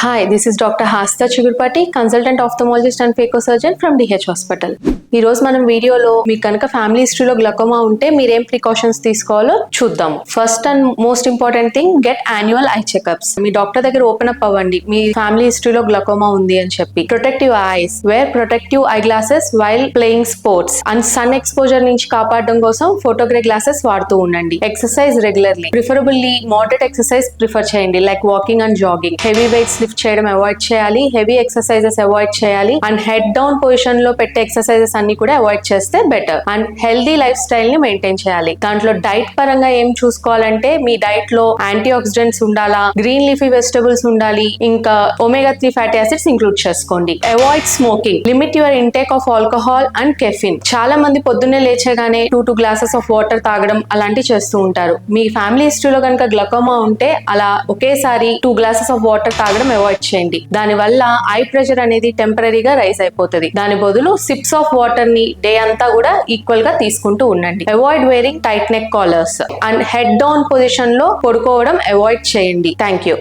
Hi, this is Dr. Hasta Chigurpati, consultant ophthalmologist and phacosurgeon from DH Hospital. ఈ రోజు మనం వీడియోలో మీకు కనుక ఫ్యామిలీ హిస్టరీలో గ్లకోమా ఉంటే మీరేం ప్రికాషన్స్ తీసుకోవాలో చూద్దాం. First and most important thing, get annual eye checkups. మీ డాక్టర్ దగ్గర ఓపెన్ అప్ అవ్వండి మీ ఫ్యామిలీ హిస్టరీలో గ్లకోమా ఉంది అని చెప్పి. Protective eyes, wear protective eye glasses while playing sports and sun exposure నుంచి కాపాడడం కోసం ఫోటోగ్రే గ్లాసెస్ వాడుతూ ఉండండి. Exercise regularly, preferably moderate exercise prefer చేయండి, like walking and jogging. Heavy weights lift చేయడం అవాయిడ్ చేయాలి, హెవీ ఎక్సర్సైజెస్ అవాయిడ్ చేయాలి, and head down position లో పెట్టే ఎక్సర్సైజెస్ అన్ని కూడా అవాయిడ్ చేస్తే better. And healthy life style ని మెయింటైన్ చేయాలి. దాంట్లో డైట్ పరంగా ఏం చూసుకోవాలంటే మీ డైట్ లో యాంటీ ఆక్సిడెంట్స్ ఉండాలా, గ్రీన్ లీఫీ వెజిటబుల్స్ ఉండాలి, ఇంకా ఒమేగా 3 ఫ్యాటీ యాసిడ్స్ ఇంక్లూడ్ చేసుకోండి. Avoid smoking, limit your intake of alcohol and caffeine. చాలా మంది పొద్దున్నే లేచగానే 2 గ్లాసెస్ ఆఫ్ వాటర్ తాగడం అలాంటివి చేస్తూ ఉంటారు. మీ ఫ్యామిలీ హిస్టరీలో కనుక గ్లకోమా ఉంటే అలా ఒకేసారి 2 గ్లాసెస్ ఆఫ్ వాటర్ తాగడం అవాయిడ్ చేయండి. దాని వల్ల ఐ ప్రెషర్ అనేది టెంపరీగా రైజ్ అయిపోతుంది. దాని బదులు సిప్స్ ఆఫ్ వాటర్ ని డే అంతా కూడా ఈక్వల్ గా తీసుకుంటూ ఉండండి. Avoid wearing tight neck collars and head down position లో పడుకోవడం అవాయిడ్ చేయండి. Thank you.